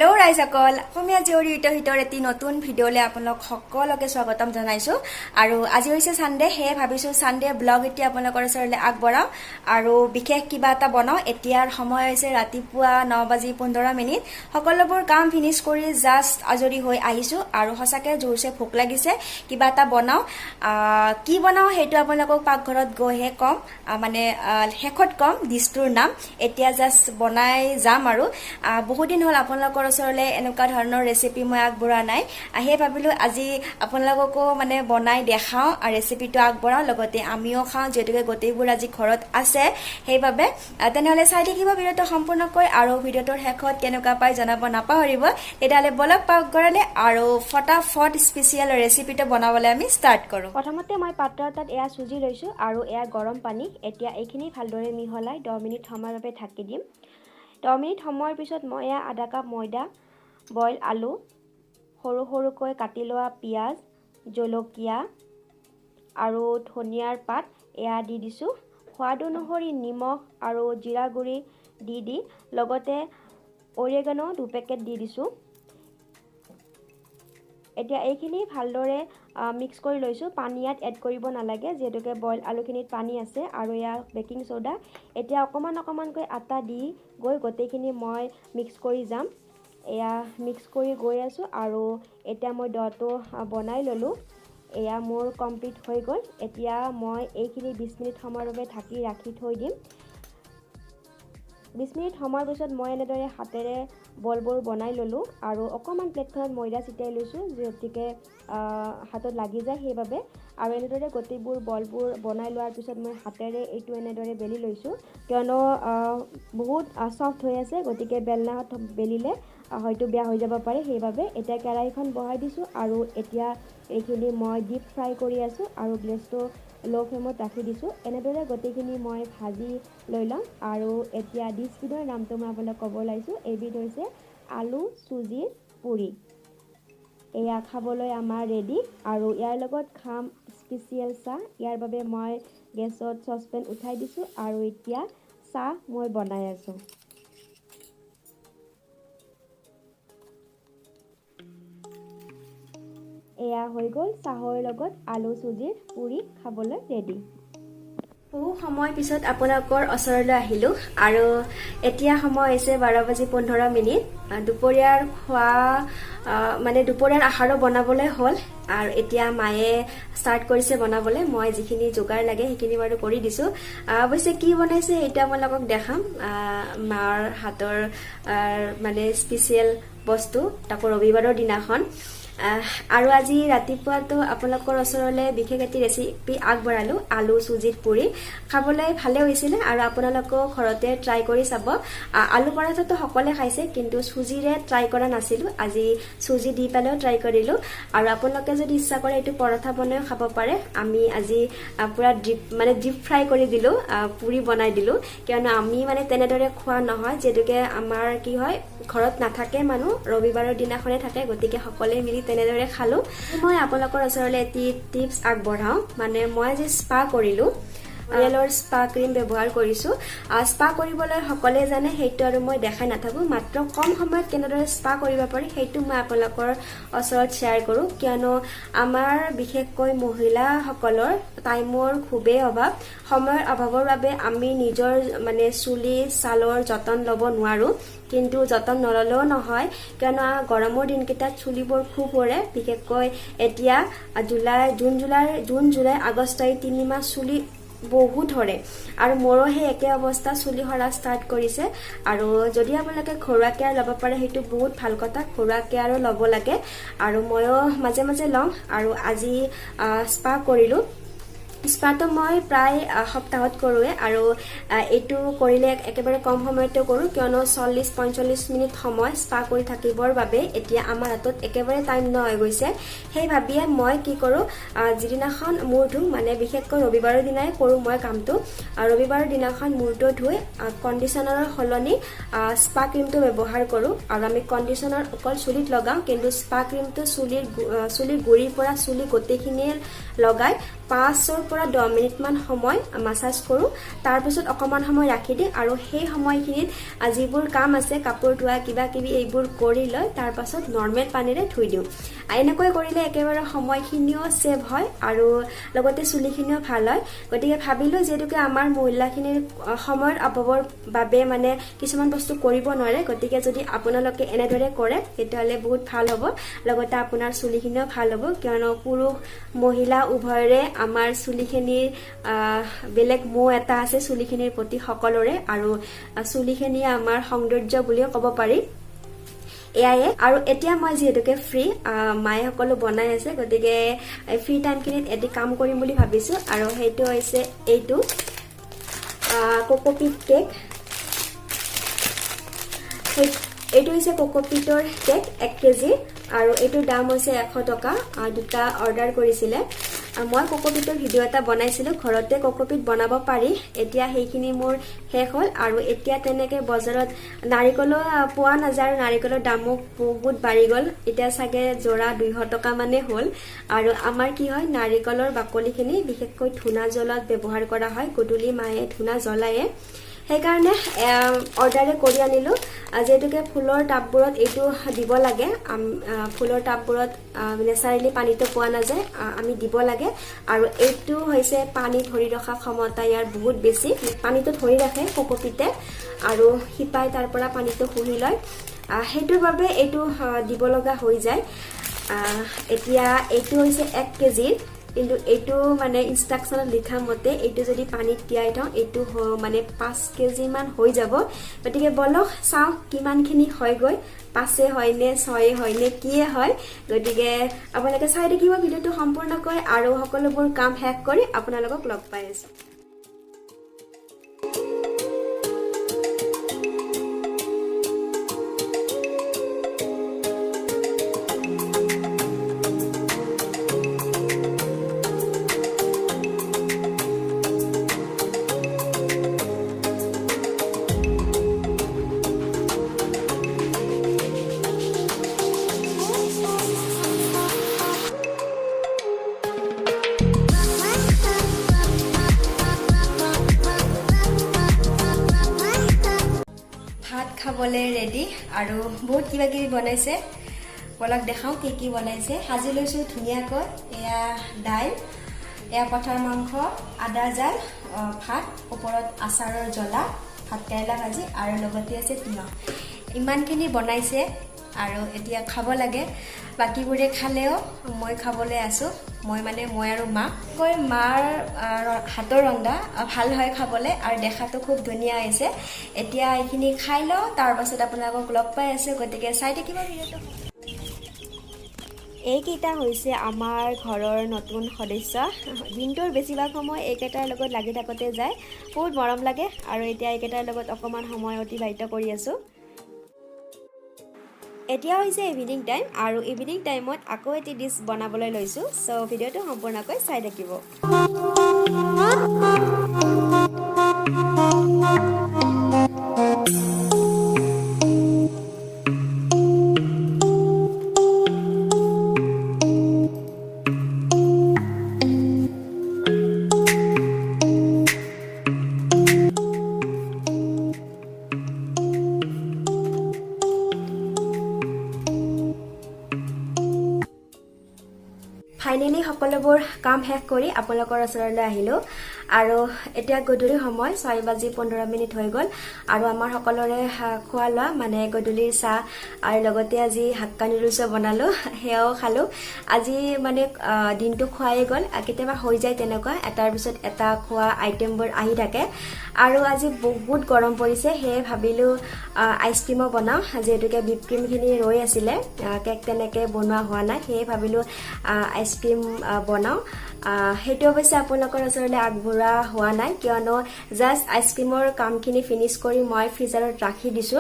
Hello' ৰাইজসকল, অসমীয়া জীয়ৰী হিতৰ এটি নতুন ভিডিঅ'লৈ আপোনালোক সকলোকে স্বাগতম জনাইছোঁ। আৰু আজি হৈছে ছানডে, সেয়ে ভাবিছোঁ ছানডে ব্লগ এতিয়া আপোনালোকৰ ওচৰলৈ আগবঢ়াওঁ আৰু বিশেষ কিবা এটা বনাওঁ। এতিয়াৰ সময় হৈছে ৰাতিপুৱা 9:15। সকলোবোৰ কাম ফিনিছ কৰি জাষ্ট আজৰি হৈ আহিছোঁ আৰু সঁচাকৈ জোৰছে ভোক লাগিছে। কিবা এটা বনাওঁ, কি বনাওঁ সেইটো আপোনালোকক পাকঘৰত গৈহে ক'ম, মানে শেষত ক'ম ডিছটোৰ নাম। এতিয়া জাষ্ট বনাই যাম আৰু বহুদিন হ'ল আপোনালোকৰ ওচৰলৈ এনেকুৱা ধৰণৰ ৰেচিপি মই আগবঢ়োৱা নাই। সেয়ে ভাবিলোঁ আজি আপোনালোককো মানে বনাই দেখাওঁ আৰু ৰেচিপিটো আগবঢ়াওঁ, লগতে আমিও খাওঁ, যিহেতুকে গোটেইবোৰ আজি ঘৰত আছে। সেইবাবে তেনেহ'লে চাই থাকিব ভিডিঅ'টো সম্পূৰ্ণকৈ আৰু ভিডিঅ'টোৰ শেষত কেনেকুৱা পাই জনাব নাপাহৰিব। তেতিয়াহ'লে বলক পাকঘৰলৈ আৰু ফটাফট স্পেচিয়েল ৰেচিপিটো বনাবলৈ আমি ষ্টাৰ্ট কৰোঁ। প্ৰথমতে মই পাত্ৰ এটাত এয়া চুজি লৈছোঁ আৰু এয়া গৰম পানী। এতিয়া এইখিনি ভালদৰে মিহলাই 10 মিনিট সময়ৰ বাবে ঢাকি দিম। 10 মিনিট সময়ৰ পিছত মই এয়া আধা কাপ ময়দা, বইল আলু, সৰু সৰুকৈ কাটি লোৱা পিঁয়াজ, জলকীয়া আৰু ধনিয়াৰ পাত এয়া দি দিছোঁ। সোৱাদ অনুসৰি নিমখ আৰু জিৰা গুড়ি দি লগতে অৰিগেনো 2 পেকেট দি দিছোঁ। এতিয়া এইখিনি ভালদৰে মিক্স কৰি লৈছোঁ। পানী ইয়াত এড কৰিব নালাগে, যিহেতুকে বইল আলুখিনিত পানী আছে। আৰু এয়া বেকিং চ'ডা। এতিয়া অকণমানকৈ আটা দি গৈ গোটেইখিনি মই মিক্স কৰি যাম। এয়া মিক্স কৰি গৈ আছোঁ আৰু এতিয়া মই ড'টো বনাই ল'লোঁ। এয়া মোৰ কমপ্লিট হৈ গ'ল। এতিয়া মই এইখিনি 20 মিনিট সময়ৰ বাবে ঢাকি ৰাখি থৈ দিম। 20 মিনিট সময়ৰ পিছত মই এনেদৰে হাতেৰে বলবোৰ বনাই ল'লোঁ আৰু অকণমান প্লেটখনত ময়দা ছিটিয়াই লৈছোঁ, যিহেতুকে হাতত লাগি যায় সেইবাবে। আৰু এনেদৰে গোটেইবোৰ বলবোৰ বনাই লোৱাৰ পিছত মই হাতেৰে এইটো এনেদৰে বেলি লৈছোঁ, কিয়নো বহুত ছফ্ট হৈ আছে, গতিকে বেলনাত বেলিলে হয়তো বেয়া হৈ যাব পাৰে। সেইবাবে এতিয়া কেৰাহীখন বহাই দিছোঁ আৰু এতিয়া এইখিনি মই ডিপ ফ্ৰাই কৰি আছোঁ আৰু গেছটো ল' ফ্লেমত ৰাখি দিছোঁ। এনেদৰে গোটেইখিনি মই ভাজি লৈ ল'ম। আৰু এতিয়া ডিছবিধৰ নামটো মই আপোনাক ক'ব ওলাইছোঁ। এইবিধ হৈছে আলু চুজিৰ পুৰি। এয়া খাবলৈ আমাৰ ৰেডি আৰু ইয়াৰ লগত খাম স্পেচিয়েল চাহ। ইয়াৰ বাবে মই গেছত চচপেন উঠাই দিছোঁ আৰু এতিয়া চাহ মই বনাই আছোঁ। এয়া হৈ গ'ল চাহৰ লগত আলু চুজিৰ পুৰি খাবলৈ ৰেডি। বহু সময় পিছত আপোনালোকৰ ওচৰলৈ আহিলোঁ আৰু এতিয়া সময় হৈছে 12:15। দুপৰীয়াৰ খোৱা মানে দুপৰীয়াৰ আহাৰো বনাবলৈ হ'ল আৰু এতিয়া মায়ে ষ্টাৰ্ট কৰিছে বনাবলৈ। মই যিখিনি যোগাৰ লাগে সেইখিনি বাৰু কৰি দিছোঁ। অৱশ্যে কি বনাইছে সেইটো আপোনালোকক দেখাম। মাৰ হাতৰ মানে স্পেচিয়েল বস্তু, তাকো ৰবিবাৰৰ দিনাখন। আৰু আজি ৰাতিপুৱাতো আপোনালোকৰ ওচৰলৈ বিশেষ এটি ৰেচিপি আগবঢ়ালোঁ, আলু চুজিত পুৰি। খাবলৈ ভালে হৈছিলে আৰু আপোনালোকেও ঘৰতে ট্ৰাই কৰি চাব। আলু পৰাঠাটো সকলোৱে খাইছে, কিন্তু চুজিৰে ট্ৰাই কৰা নাছিলোঁ। আজি চুজি দি পেলাইও ট্ৰাই কৰিলোঁ। আৰু আপোনালোকে যদি ইচ্ছা কৰে এইটো পৰঠা বনাইও খাব পাৰে। আমি আজি পূৰা ডিপ ফ্ৰাই কৰি দিলোঁ, পুৰি বনাই দিলোঁ, কিয়নো আমি মানে তেনেদৰে খোৱা নহয়, যিহেতুকে আমাৰ কি হয় ঘৰত নাথাকে মানুহ, ৰবিবাৰৰ দিনাখনে থাকে, গতিকে সকলোৱে মিলি তেনেদৰে খালোঁ। মই আপোনালোকৰ ওচৰলৈ এটি টিপছ আগবঢ়াওঁ। মানে মই আজি স্পা কৰিলোঁ, ৰিয়েলৰ স্পা ক্ৰীম ব্যৱহাৰ কৰিছোঁ। স্পা কৰিবলৈ সকলোৱে জানে, সেইটো আৰু মই দেখাই নাথাকোঁ। মাত্ৰ কম সময়ত কেনেদৰে স্পা কৰিব পাৰি সেইটো মই আপোনালোকৰ ওচৰত শ্বেয়াৰ কৰোঁ, কিয়নো আমাৰ বিশেষকৈ মহিলাসকলৰ টাইমৰ খুবেই অভাৱ। সময়ৰ অভাৱৰ বাবে আমি নিজৰ মানে চুলি ছালৰ যতন ল'ব নোৱাৰোঁ। কিন্তু যতন নল'লেও নহয়, কিয়নো গৰমৰ দিনকেইটাত চুলিবোৰ খুব সৰে। বিশেষকৈ এতিয়া জুন জুলাই আগষ্ট এই 3 মাহ চুলি বহুত সৰে আৰু মোৰো সেই একে অৱস্থা, চুলি সৰা ষ্টাৰ্ট কৰিছে। আৰু যদি আপোনালোকে ঘৰুৱা কেয়াৰ ল'ব পাৰে সেইটো বহুত ভাল কথা, ঘৰুৱা কেয়াৰো ল'ব লাগে। আৰু ময়ো মাজে মাজে লওঁ আৰু আজি স্পা কৰিলোঁ। স্পাটো মই প্ৰায় সপ্তাহত কৰোঁৱে আৰু এইটো কৰিলে একেবাৰে কম সময়তে কৰোঁ, কিয়নো 40-45 মিনিট সময় স্পা কৰি থাকিবৰ বাবে এতিয়া আমাৰ হাতত একেবাৰে টাইম নহৈ গৈছে। সেই ভাবিয়ে মই কি কৰোঁ, যিদিনাখন মূৰ ধুওঁ, মানে বিশেষকৈ ৰবিবাৰৰ দিনাই কৰোঁ মই কামটো। ৰবিবাৰৰ দিনাখন মূৰটো ধুই কণ্ডিশ্যনাৰৰ সলনি স্পা ক্ৰীমটো ব্যৱহাৰ কৰোঁ। আৰু আমি কণ্ডিশ্যনাৰ অকল চুলিত লগাওঁ, কিন্তু স্পা ক্ৰীমটো চুলিৰ গুৰিৰ পৰা চুলি গোটেইখিনিয়ে লগাই 5ৰ পৰা 10 মিনিটমান সময় মাসাজ কৰোঁ তাৰ পিছত অকমান সময় ৰাখি দিওঁ আৰু সেই সময়খিনিত যিবোৰ কাম আছে কাপোৰ ধোৱা কিবা কিবি এইবোৰ কৰি লৈ তাৰ পাছত নৰ্মেল পানীৰে ধুই দিওঁ এনেকৈ কৰিলে একেবাৰে সময়খিনিও সেভ হয় আৰু লগতে চুলিখিনিও ভাল হয় গতিকে ভাবিলো যেতুকে আমাৰ মহিলাখিনিৰ সময়ৰ অভাৱৰ বাবে মানে কিছুমান বস্তু কৰিব নোৱাৰে গতিকে যদি আপোনালোকে এনেদৰে কৰে তেতিয়াহলে বহুত ভাল হ'ব লগতে আপোনাৰ চুলিখিনিও ভাল হ'ব কিয়নো পুৰুষ মহিলা উভয়ৰে আমাৰ চুলিখিনিৰ বেলেগ মোহ এটা আছে চুলিখিনিৰ প্ৰতি সকলোৰে আৰু চুলিখিনি আমাৰ সৌন্দৰ্য বুলিও ক'ব পাৰি এয়ায়ে আৰু এতিয়া মই যেহেতুকে ফ্ৰী মায়ে সকলো বনাই আছে গতিকে ফ্ৰী টাইমখিনিত এটি কাম কৰিম বুলি ভাবিছো আৰু সেইটো হৈছে এইটো কোকোপিট কেক এইটো হৈছে কোকোপিটৰ কেক 1 কেজি আৰু এইটোৰ দাম হৈছে 100 টকা দুটা অৰ্ডাৰ কৰিছিলে মই কোকোপিটৰ ভিডিও এটা বনাইছিলো ঘৰতে কোকোপিট বনাব পাৰি এতিয়া সেইখিনি মোৰ শেষ হ'ল আৰু এতিয়া তেনেকে বজাৰত নাৰিকলো পোৱা নাযায় নাৰিকলৰ দামো বহুত বাঢ়ি গ'ল এতিয়া সাগে জোৰা 200 টকা মানে হ'ল আৰু আমাৰ কি হয় নাৰিকলৰ বাকলিখিনি বিশেষকৈ ধুনা জ্বলাত ব্যৱহাৰ কৰা হয় গধূলি মায়ে ধুনা জ্বলায়ে সেইকাৰণে অৰ্ডাৰে কৰি আনিলো যেতুকে ফুলৰ টাববোৰত এইটো দিব লাগে ফুলৰ টাববোৰত নেচাৰেলি পানীটো পোৱা নাযায় আমি দিব লাগে আৰু এইটো হৈছে পানী ধৰি ৰখা ক্ষমতা ইয়াৰ বহুত বেছি পানীটো ধৰি ৰাখে কোকোপিটে আৰু হিপাই তাৰ পৰা পানীটো শুহি লয় হেতুৰ বাবে এইটো দিব লগা হৈ যায় এতিয়া এইটো হৈছে 1 কেজি কিন্তু এইটো মানে ইনস্ট্ৰাকশনত লিখা মতে এইটো যদি পানীত তিয়াই থওঁ এইটো মানে 5 কেজি মান হৈ যাব গতিকে বলক চাও কিমানখিনি হয় গৈ 5 হয় নে 6 হয় নে কি হয় গতিকে আপোনালোকে চাই দেখিব ভিডিওটো সম্পূৰ্ণকৈ আৰু সকলোবোৰ কাম শেষ কৰি আপোনালোকক লগ পাই আছো খাবলে ৰেডি আৰু বহুত কিবা কিবি বনাইছে বলক দেখাও কি কি বনাইছে সাজি লৈছো ধুনিয়াকৈ এয়া দাইল এয়া পঠাৰ মাংস আদা জাল ভাত ওপৰত আচাৰৰ জ্বলা ভাত কেৰেলা ভাজি আৰু লগতে আছে তিয়হ ইমানখিনি বনাইছে আৰু এতিয়া খাব লাগে বাকিবোৰে খালেও মই খাবলৈ আছো মই আৰু মা কৈ মাৰ হাতৰ ৰন্ধা ভাল হয় খাবলে আৰু দেখাটো খুব ধুনিয়া হৈছে এতিয়া এইখিনি খাই লও তাৰ পাছত আপোনালোকক লগ পাই আছে গতিকে চাই থাকিব ভিডিওটো এইকেইটা হৈছে আমাৰ ঘৰৰ নতুন সদস্য দিনটোৰ বেছিভাগ সময় এইকেইটাৰ লগত লাগি থাকতে যায় বহুত মৰম লাগে আৰু এতিয়া এইকেইটাৰ লগত অকমান সময় অতিবাহিত কৰি আছো এতিয়া হৈছে ইভিনিং টাইম আৰু ইভিনিং টাইমত আকৌ এটি ডিশ বনাবলৈ লৈছো সো ভিডিওটো সম্পূৰ্ণকৈ চাই থাকিব ফাইনালি সকলোবোৰ কাম শেষ কৰি আপোনালোকৰ ওচৰলৈ আহিলো আৰু এতিয়া গধূলি সময় 6:15 হৈ গ'ল আৰু আমাৰ সকলোৰে খোৱা লোৱা মানে গধূলিৰ চাহ আৰু লগতে আজি হাক্কা নুডলছ বনালো হেয়াও খালো আজি মানে দিনটো খোৱাই গ'ল কেতিয়াবা হৈ যায় তেনেকুৱা এটাৰ পিছত এটা খোৱা আইটেমবোৰ আহি থাকে আৰু আজি বহুত গৰম পৰিছে হে ভাবিলো আইসক্ৰীমো বনাও যেহেতুকে বিপ ক্ৰীমখিনি ৰৈ আছিলে কেক তেনেকে বনোৱা হোৱা নাই হে ভাবিলো আইসক্ৰীম বনাও হেতু অৱশ্যে আপোনালোকৰ ওচৰলৈ আগবঢ়া হোৱা নাই কিয়নো জাস্ট আইসক্ৰীমৰ কামখিনি ফিনিশ কৰি মই ফ্ৰিজাৰত ৰাখি দিছো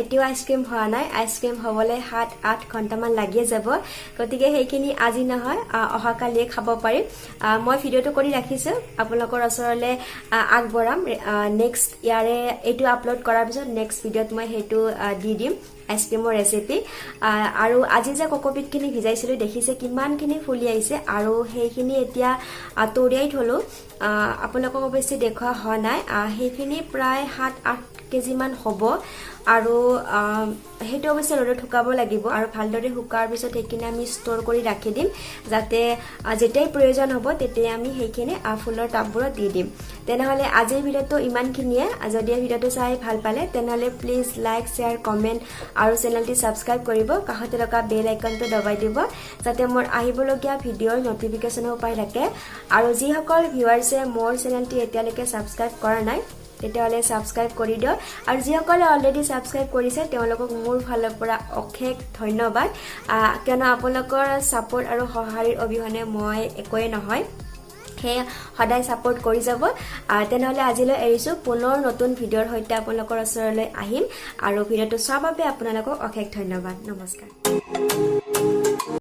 এতিয়াও আইসক্ৰীম হোৱা নাই আইসক্ৰীম হ'বলৈ 7-8 ঘণ্টামান লাগি যাব গতিকে সেইখিনি আজি নহয় অহাকালিয়ে খাব পাৰিম মই ভিডিওটো কৰি ৰাখিছো আপোনালোকৰ ওচৰলৈ আগবঢ়াম নেক্সট ইয়াৰে এইটো আপলোড কৰাৰ পিছত নেক্সট ভিডিওত মই হেতু দি দিম আইচক্ৰীমৰ ৰেচিপি আৰু আজি যে কোকোপিটখিনি ভিজাইছিলোঁ দেখিছে কিমানখিনি ফুলি আহিছে আৰু সেইখিনি এতিয়া তৰিয়াই থলো আপোনালোকক অৱশ্যে দেখুওৱা হোৱা নাই সেইখিনি প্ৰায় 7-8 কেজিমান হ'ব আৰু সেইটো অৱশ্যে ৰ'দত শুকাব লাগিব আৰু ভালদৰে শুকাৰ পিছত সেইখিনি আমি ষ্ট'ৰ কৰি ৰাখি দিম যাতে যেতিয়াই প্ৰয়োজন হ'ব তেতিয়াই আমি সেইখিনি ফুলৰ টাববোৰত দি দিম তেনেহ'লে আজিৰ ভিডিঅ'টো ইমানখিনিয়ে যদি ভিডিঅ'টো চাই ভাল পালে তেনেহ'লে প্লিজ লাইক শ্বেয়াৰ কমেণ্ট আৰু চেনেলটি ছাবস্ক্ৰাইব কৰিব কাষতে থকা বেল আইকনটো দবাই দিব যাতে মোৰ আহিবলগীয়া ভিডিঅ'ৰ নটিফিকেশ্যনো পাই থাকে আৰু যিসকল ভিউৱাৰ্ছে মোৰ চেনেলটি এতিয়ালৈকে ছাবস্ক্ৰাইব কৰা নাই তেতিয়াহ'লে ছাবস্ক্ৰাইব কৰি দিয়ক আৰু যিসকলে অলৰেডি ছাবস্ক্ৰাইব কৰিছে তেওঁলোকক মোৰ ফালৰ পৰা অশেষ ধন্যবাদ কিয়নো আপোনালোকৰ ছাপোৰ্ট আৰু সঁহাৰিৰ অবিহনে মই একোৱেই নহয় সেই সদায় ছাপোৰ্ট কৰি যাব তেনেহ'লে আজিলৈ এৰিছোঁ পুনৰ নতুন ভিডিঅ'ৰ সৈতে আপোনালোকৰ ওচৰলৈ আহিম আৰু ভিডিঅ'টো চোৱাৰ বাবে আপোনালোকক অশেষ ধন্যবাদ নমস্কাৰ